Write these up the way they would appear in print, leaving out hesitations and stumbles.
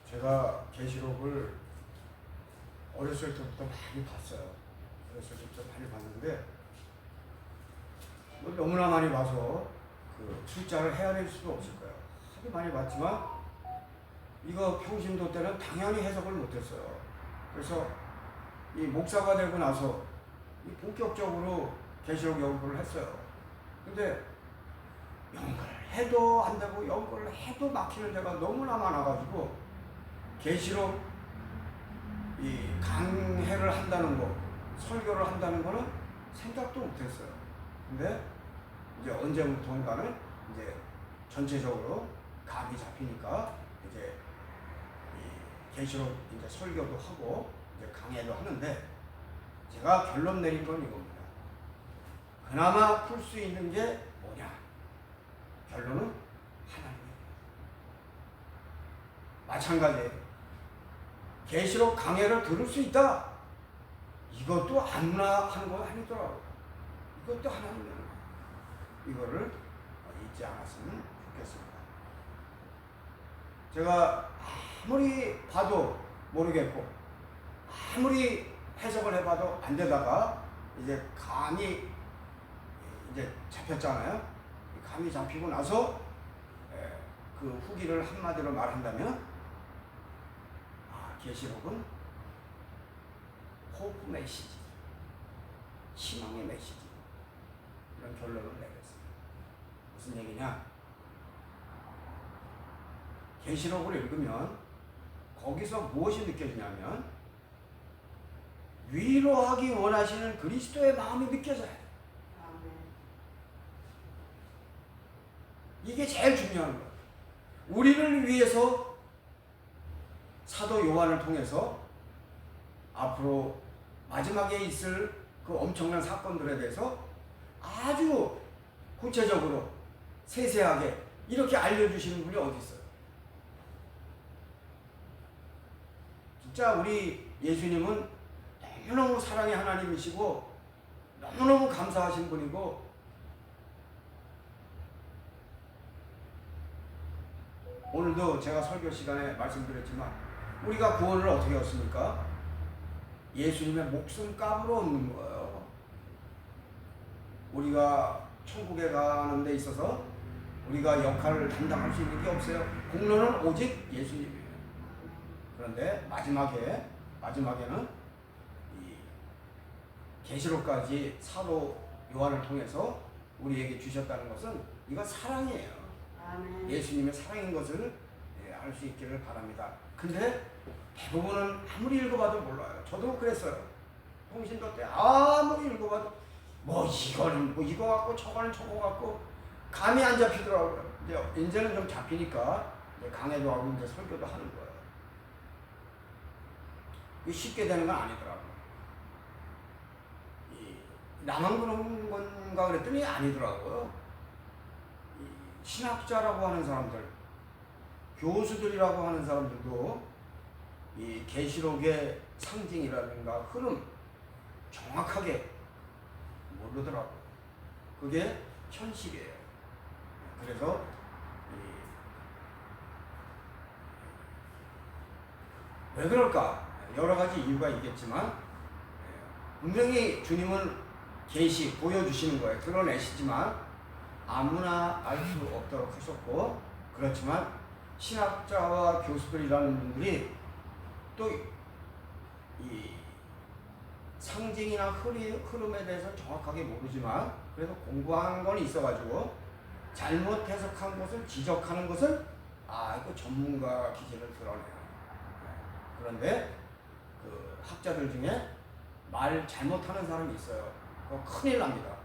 제가 계시록을 어렸을 때부터 많이 봤어요. 어렸을 때부터 많이 봤는데 뭐 너무나 많이 봐서 그 숫자를 헤아릴 수도 없을 거예요. 하도 많이 봤지만 이거 평신도 때는 당연히 해석을 못했어요. 그래서 이 목사가 되고 나서 이 본격적으로 계시록 연구를 했어요. 근데 연구를 해도 안 되고 연구를 해도 막히는 데가 너무나 많아가지고 계시록 이 강해를 한다는 거, 설교를 한다는 거는 생각도 못했어요. 근데 이제 언제부턴가는 이제 전체적으로 감이 잡히니까 이제 이 계시록 이제 설교도 하고 이제 강해도 하는데 제가 결론 내린 건 이겁니다. 그나마 풀 수 있는 게 뭐냐? 결론은 하나님이에요. 마찬가지예요. 계시록 강해를 들을 수 있다. 이것도 아무나 하는 건 아니더라고요. 이것도 하나님의 거. 이거를 잊지 않았으면 좋겠습니다. 제가 아무리 봐도 모르겠고 아무리 해석을 해봐도 안 되다가 이제 감이 이제 잡혔잖아요. 감이 잡히고 나서 그 후기를 한마디로 말한다면 계시록은 호프 메시지, 희망의 메시지, 이런 결론을 내렸습니다. 무슨 얘기냐? 계시록을 읽으면 거기서 무엇이 느껴지냐면 위로하기 원하시는 그리스도의 마음이 느껴져요. 이게 제일 중요한 거예요. 우리를 위해서 사도 요한을 통해서 앞으로 마지막에 있을 그 엄청난 사건들에 대해서 아주 구체적으로 세세하게 이렇게 알려주시는 분이 어디 있어요? 진짜 우리 예수님은 너무너무 사랑의 하나님이시고 너무너무 감사하신 분이고 오늘도 제가 설교 시간에 말씀드렸지만 우리가 구원을 어떻게 얻습니까? 예수님의 목숨값으로 얻는 거예요. 우리가 천국에 가는 데 있어서 우리가 역할을 담당할 수 있는 게 없어요. 공로는 오직 예수님이에요. 그런데 마지막에는 이 계시록까지 사도 요한을 통해서 우리에게 주셨다는 것은 이거 사랑이에요. 아멘. 예수님의 사랑인 것을 알 수 있기를 바랍니다. 근데 대부분은 아무리 읽어봐도 몰라요. 저도 그랬어요. 통신도 때 아무리 읽어봐도 뭐 이거는 뭐 이거 같고 저거는 저거 같고 감이 안 잡히더라고요. 이제는 좀 잡히니까 이제 강해도 하고 이제 설교도 하는 거예요. 이게 쉽게 되는 건 아니더라고요. 나만 그런 건가 그랬더니 아니더라고요. 신학자라고 하는 사람들, 교수들이라고 하는 사람들도 이 계시록의 상징이라든가 흐름 정확하게 모르더라고요. 그게 현실이에요. 그래서 왜 그럴까? 여러 가지 이유가 있겠지만 분명히 주님은 계시 보여주시는 거예요. 드러내시지만 아무나 알 수 없도록 하셨고, 그렇지만 신학자와 교수들이라는 분들이 또 이 상징이나 흐름에 대해서 정확하게 모르지만 그래서 공부한 건 있어가지고 잘못 해석한 것을 지적하는 것은 이거 전문가 기질을 드러내요. 그런데 그 학자들 중에 말 잘못하는 사람이 있어요. 그거 큰일 납니다.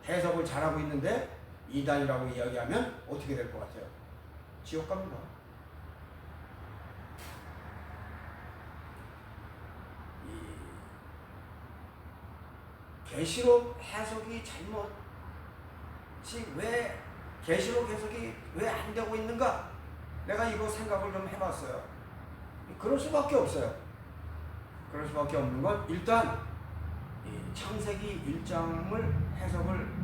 해석을 잘하고 있는데 이단이라고 이야기하면 어떻게 될 것 같아요? 지옥 갑니다. 계시록 해석이 왜 계시록 해석이 왜 안 되고 있는가? 내가 이거 생각을 좀 해봤어요. 그럴 수밖에 없어요. 그럴 수밖에 없는 건 일단 창세기 1장을 해석을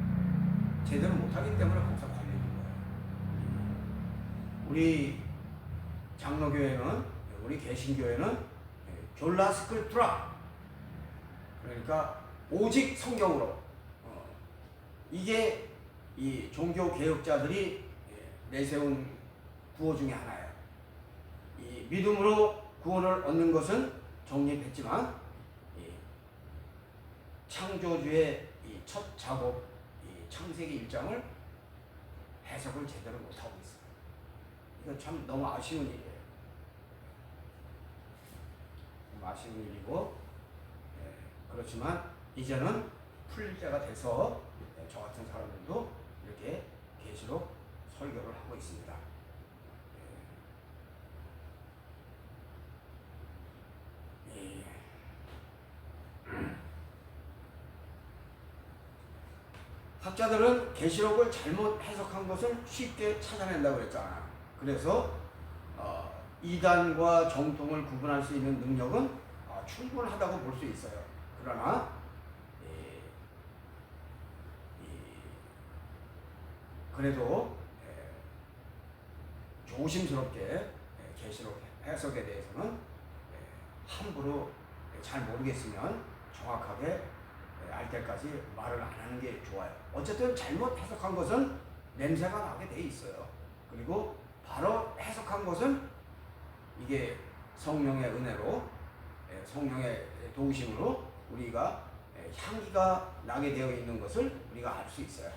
제대로 못하기 때문에 거기서 걸리는 거예요. 우리 장로교회는 우리 개신교회는 졸라 스크립투라, 그러니까 오직 성경으로, 이게 이 종교 개혁자들이 내세운 구호 중에 하나예요. 이 믿음으로 구원을 얻는 것은 정립했지만 창조주의 이 첫 작업, 이 창세기 1장을 해석을 제대로 못하고 있어요. 이거 참 너무 아쉬운 일이에요. 아쉬운 일이고, 그렇지만 이제는 풀릴 때가 돼서 저 같은 사람들도 이렇게 계시록 설교를 하고 있습니다. 학자들은 계시록을 잘못 해석한 것을 쉽게 찾아낸다고 그랬잖아요. 그래서 이단과 정통을 구분할 수 있는 능력은 충분하다고 볼 수 있어요. 그러나 그래도 조심스럽게 계시록 해석에 대해서는 함부로 잘 모르겠으면 정확하게 알 때까지 말을 안 하는 게 좋아요. 어쨌든 잘못 해석한 것은 냄새가 나게 돼 있어요. 그리고 바로 해석한 것은 이게 성령의 은혜로, 성령의 도우심으로 우리가 향기가 나게 되어 있는 것을 우리가 알 수 있어요.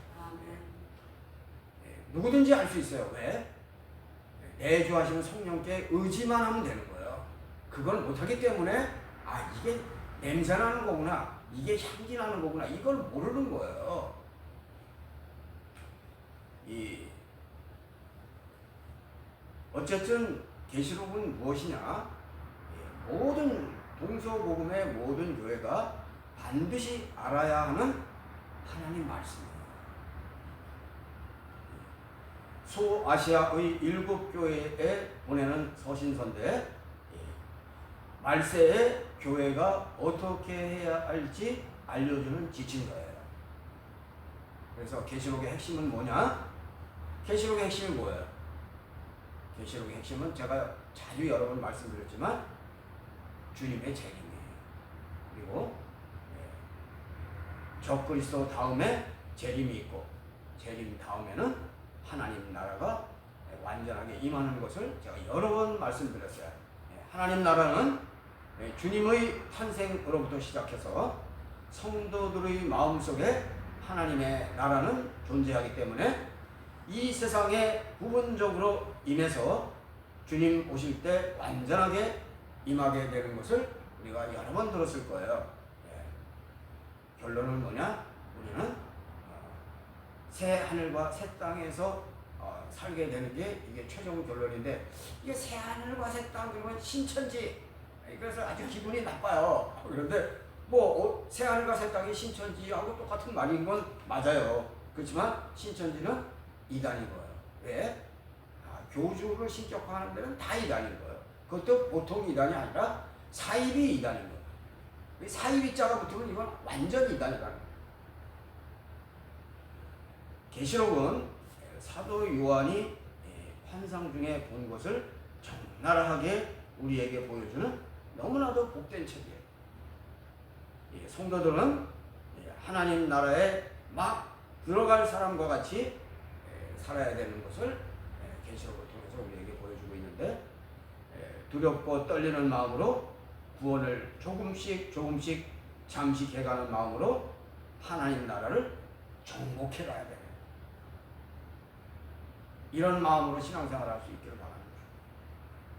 누구든지 알 수 있어요. 왜? 내주하시는 성령께 의지만 하면 되는 거예요. 그걸 못하기 때문에 이게 냄새 나는 거구나, 이게 향기 나는 거구나, 이걸 모르는 거예요. 어쨌든 계시록은 무엇이냐? 모든 동서복음의 모든 교회가 반드시 알아야 하는 하나님 말씀이에요. 소아시아의 7교회에 보내는 서신서인데, 말세에 교회가 어떻게 해야 할지 알려주는 지침인 거예요. 그래서 계시록의 핵심은 뭐냐? 계시록의 핵심이 뭐예요? 계시록의 핵심은 제가 자주 여러 번 말씀드렸지만 주님의 재림이에요. 그리고 적그리스도 다음에 재림이 있고, 재림 다음에는 하나님 나라가 완전하게 임하는 것을 제가 여러 번 말씀드렸어요. 하나님 나라는 주님의 탄생으로부터 시작해서 성도들의 마음속에 하나님의 나라는 존재하기 때문에 이 세상에 부분적으로 임해서 주님 오실 때 완전하게 임하게 되는 것을 우리가 여러 번 들었을 거예요. 결론은 뭐냐? 우리는 새 하늘과 새 땅에서 살게 되는 게 이게 최종 결론인데, 이게 새 하늘과 새 땅 그러면 신천지, 그래서 아주 기분이 나빠요. 그런데 새 하늘과 새 땅이 신천지하고 똑같은 말인 건 맞아요. 그렇지만 신천지는 이단인 거예요. 왜? 교주를 신격화하는 데는 다 이단인 거예요. 그것도 보통 이단이 아니라 사이비 이단인 거예요. 사이비자가 붙으면 이건 완전 이단이라는 거예요. 계시록은 사도 요한이 환상 중에 본 것을 적나라하게 우리에게 보여주는 너무나도 복된 책이에요. 성도들은 하나님 나라에 막 들어갈 사람과 같이 살아야 되는 것을 계시록을 통해서 우리에게 보여주고 있는데, 두렵고 떨리는 마음으로 구원을 조금씩 잠시 개가는 마음으로 하나님 나라를 정복해 가야 돼요. 이런 마음으로 신앙생활을 할 수 있기를 바랍니다.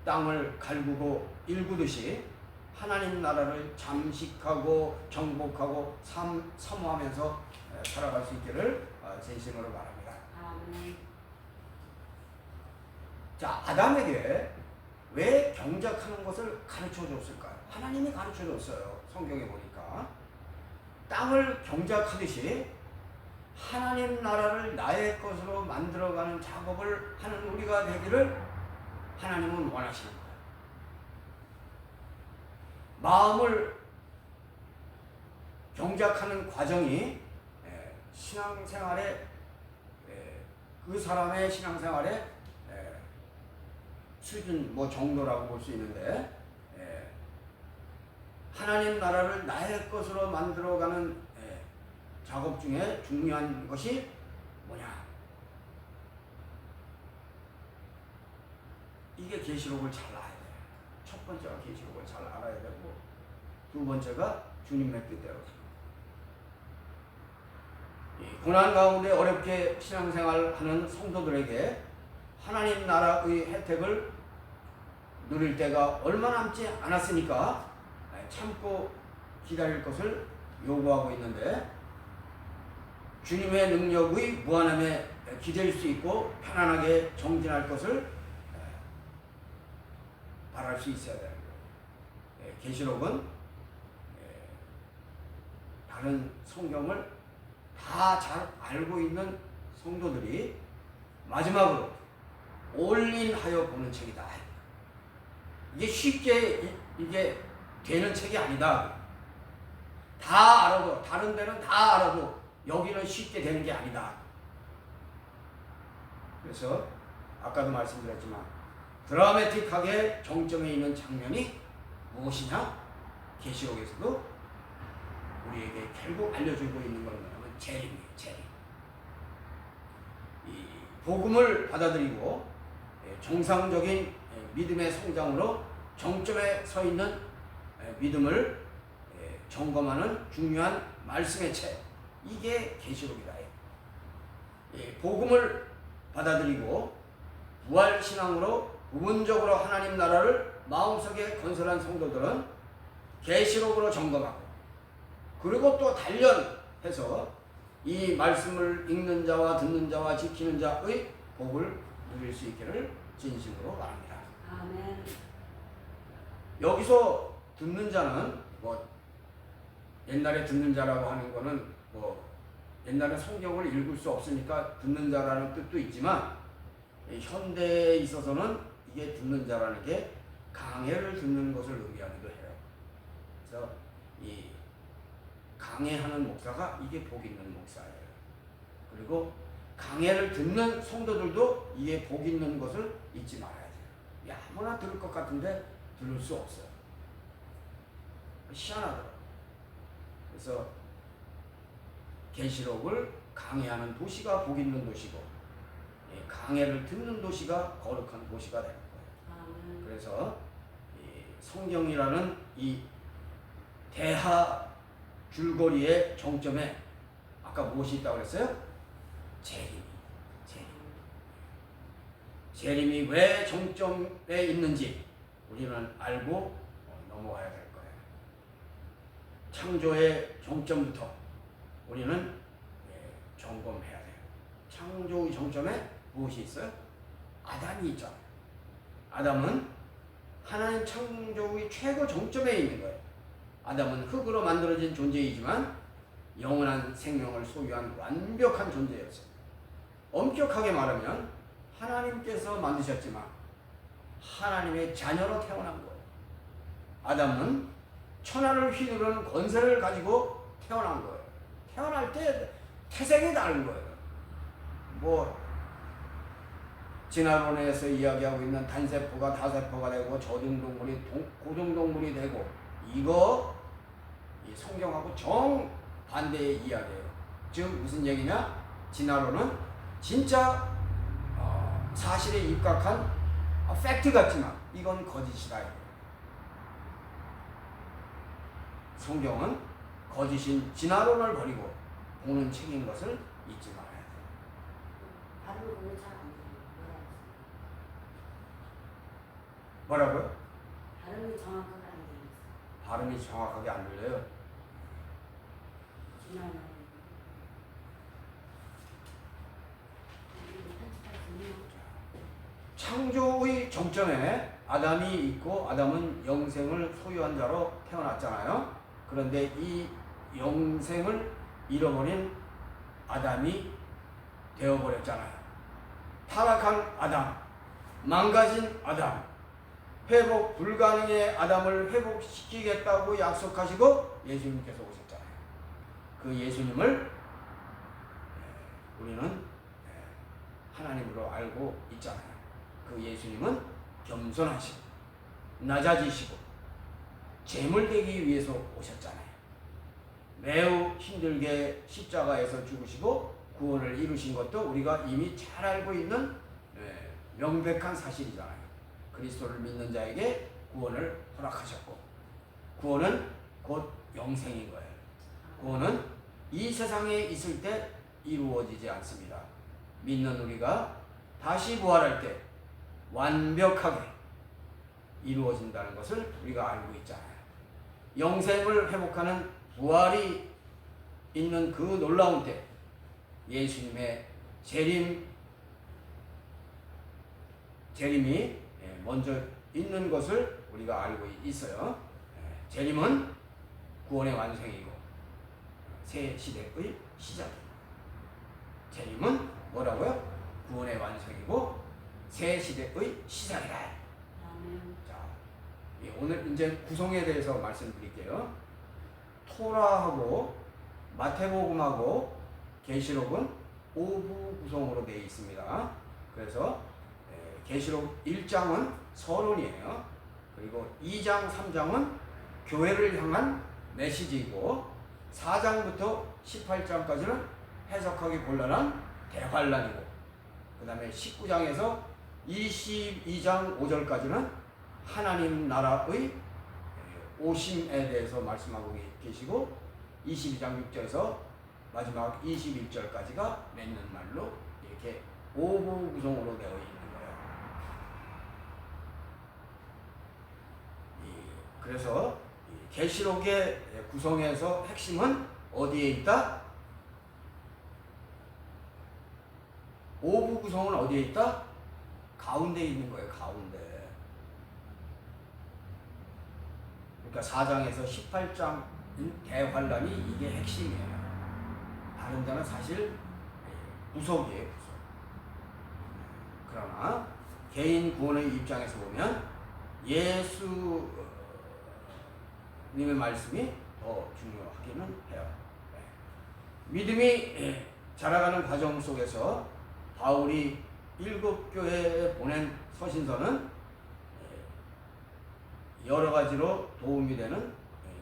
땅을 갈구고 일구듯이 하나님 나라를 잠식하고 정복하고 사모하면서 살아갈 수 있기를 진심으로 바랍니다. 자, 아담에게 왜 경작하는 것을 가르쳐 줬을까요? 하나님이 가르쳐 줬어요. 성경에 보니까 땅을 경작하듯이 하나님 나라를 나의 것으로 만들어가는 작업을 하는 우리가 되기를 하나님은 원하시는 거예요. 마음을 경작하는 과정이 신앙생활에, 그 사람의 신앙생활에 수준 뭐 정도라고 볼 수 있는데, 예, 하나님 나라를 나의 것으로 만들어가는 작업 중에 중요한 것이 뭐냐? 이게 계시록을 잘 알아야 돼요. 첫 번째가 계시록을 잘 알아야 되고, 두 번째가 주님의 뜻대로 고난 가운데 어렵게 신앙생활하는 성도들에게 하나님 나라의 혜택을 누릴 때가 얼마 남지 않았으니까 참고 기다릴 것을 요구하고 있는데, 주님의 능력의 무한함에 기댈 수 있고 편안하게 정진할 것을 바랄 수 있어야 되는 거예요. 계시록은 다른 성경을 다 잘 알고 있는 성도들이 마지막으로 올인하여 보는 책이다. 이게 쉽게 이게 되는 책이 아니다. 다 알아도, 다른 데는 다 알아도 여기는 쉽게 되는 게 아니다. 그래서 아까도 말씀드렸지만 드라마틱하게 정점에 있는 장면이 무엇이냐? 계시록에서도 우리에게 결국 알려주고 있는 건 뭐냐면 재림이에요. 재림. 이 복음을 받아들이고 정상적인 믿음의 성장으로 정점에 서 있는 믿음을 점검하는 중요한 말씀의 책, 이게 계시록이다. 복음을 받아들이고 부활신앙으로 부분적으로 하나님 나라를 마음속에 건설한 성도들은 계시록으로 점검하고, 그리고 또 단련해서 이 말씀을 읽는 자와 듣는 자와 지키는 자의 복을 누릴 수 있기를 진심으로 바랍니다. 아멘. 여기서 듣는 자는 뭐 옛날에 듣는 자라고 하는 거는 뭐 옛날에 성경을 읽을 수 없으니까 듣는 자라는 뜻도 있지만, 현대에 있어서는 이게 듣는 자라는 게 강해를 듣는 것을 의미하기도 해요. 그래서 이 강해하는 목사가 이게 복 있는 목사예요. 그리고 강해를 듣는 성도들도 이게 복 있는 것을 잊지 말아야 돼요. 아무나 들을 것 같은데 들을 수 없어요. 희한하더라고요. 그래서 계시록을 강해하는 도시가 복 있는 도시고, 강해를 듣는 도시가 거룩한 도시가 되는 거예요. 그래서 성경이라는 이 대하 줄거리의 정점에 아까 무엇이 있다고 그랬어요? 재림이. 재림이 왜 정점에 있는지 우리는 알고 넘어가야 될 거예요. 창조의 정점부터 우리는 점검해야 돼요. 창조의 정점에 무엇이 있어요? 아담이 있잖아요. 아담은 하나님 창조의 최고 정점에 있는 거예요. 아담은 흙으로 만들어진 존재이지만 영원한 생명을 소유한 완벽한 존재였어요. 엄격하게 말하면 하나님께서 만드셨지만 하나님의 자녀로 태어난 거예요. 아담은 천하를 휘두르는 권세를 가지고 태어난 거예요. 태어날 때 태생이 다른 거예요. 뭐 진화론에서 이야기하고 있는 단세포가 다세포가 되고 저등동물이 고등동물이 되고, 이거 이 성경하고 정반대의 이야기예요. 즉 무슨 얘기냐? 진화론은 진짜 사실에 입각한 팩트 같지만 이건 거짓이다. 성경은 거짓인 진화론을 버리고 보는 책인 것을 잊지 말아야 돼요. 발음이 오늘 잘안 돼요. 뭐라고요? 발음이 정확하게 안 돼요. 발음이 정확하게 안 들려요. 지나는 창조의 정점에 아담이 있고, 아담은 영생을 소유한 자로 태어났잖아요. 그런데 이 영생을 잃어버린 아담이 되어버렸잖아요. 타락한 아담, 망가진 아담, 회복 불가능의 아담을 회복시키겠다고 약속하시고 예수님께서 오셨잖아요. 그 예수님을 우리는 하나님으로 알고 있잖아요. 그 예수님은 겸손하시고 낮아지시고 제물되기 위해서 오셨잖아요. 매우 힘들게 십자가에서 죽으시고 구원을 이루신 것도 우리가 이미 잘 알고 있는 명백한 사실이잖아요. 그리스도를 믿는 자에게 구원을 허락하셨고, 구원은 곧 영생인 거예요. 구원은 이 세상에 있을 때 이루어지지 않습니다. 믿는 우리가 다시 부활할 때 완벽하게 이루어진다는 것을 우리가 알고 있잖아요. 영생을 회복하는 부활이 있는 그 놀라운 때 예수님의 재림이 먼저 있는 것을 우리가 알고 있어요. 재림은 구원의 완성이고 새 시대의 시작입니다. 재림은 뭐라고요? 구원의 완성이고 새 시대의 시작이다. 자, 오늘 이제 구성에 대해서 말씀드릴게요. 토라하고 마태복음하고 계시록은 5부 구성으로 되어 있습니다. 그래서 계시록 1장은 서론이에요. 그리고 2장, 3장은 교회를 향한 메시지이고 4장부터 18장까지는 해석하기 곤란한 대환란이고 그 다음에 19장에서 22장 5절까지는 하나님 나라의 오심에 대해서 말씀하고 계시고 22장 6절에서 마지막 21절까지가 맺는 말로 이렇게 5부 구성으로 되어 있는 거예요. 그래서 계시록의 구성에서 핵심은 어디에 있다? 5부 구성은 어디에 있다? 가운데 있는 거예요. 가운데. 그러니까 4장에서 18장 대환란이 이게 핵심이에요. 다른 데는 사실 부속이에요. 부속. 그러나 개인 구원의 입장에서 보면 예수님의 말씀이 더 중요하기는 해요. 믿음이 자라가는 과정 속에서 바울이 7교회에 보낸 서신서는 여러 가지로 도움이 되는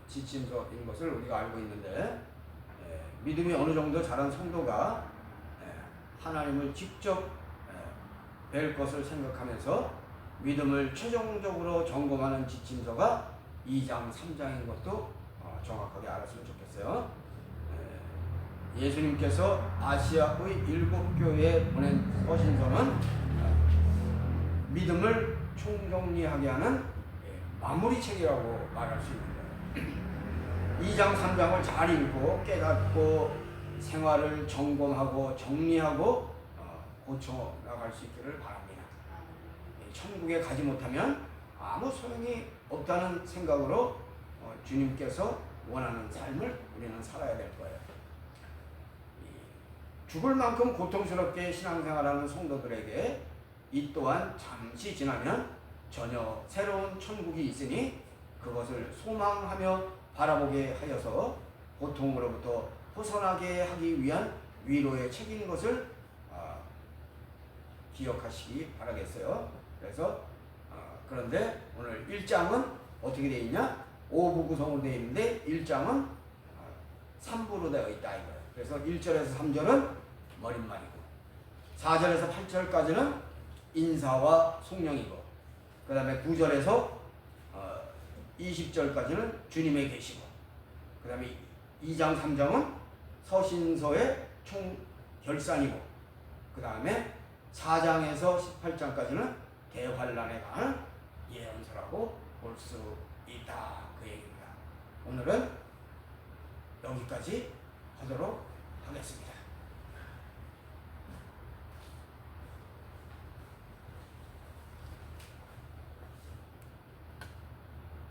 지침서인 것을 우리가 알고 있는데, 믿음이 어느 정도 자란 성도가 하나님을 직접 뵐 것을 생각하면서 믿음을 최종적으로 점검하는 지침서가 2장, 3장인 것도 정확하게 알았으면 좋겠어요. 예수님께서 아시아의 7교회에 보낸 서신서는 믿음을 총정리하게 하는 마무리책이라고 말할 수 있는 거예요. 2장, 3장을 잘 읽고 깨닫고 생활을 점검하고 정리하고 고쳐 나갈 수 있기를 바랍니다. 천국에 가지 못하면 아무 소용이 없다는 생각으로 주님께서 원하는 삶을 우리는 살아야 될 거예요. 죽을 만큼 고통스럽게 신앙생활하는 성도들에게 이 또한 잠시 지나면 전혀 새로운 천국이 있으니 그것을 소망하며 바라보게 하여서 고통으로부터 벗어나게 하기 위한 위로의 책인 것을 기억하시기 바라겠어요. 그래서 그런데 오늘 1장은 어떻게 되어 있냐? 5부 구성으로 되어 있는데 1장은 3부로 되어 있다 이거예요. 그래서 1절에서 3절은 머릿말이고 4절에서 8절까지는 인사와 송영이고 그 다음에 9절에서 20절까지는 주님의 계시고 그 다음에 2장 3장은 서신서의 총결산이고 그 다음에 4장에서 18장까지는 대환란에 관한 예언서라고 볼 수 있다 그 얘기입니다. 오늘은 여기까지 하도록 하겠습니다.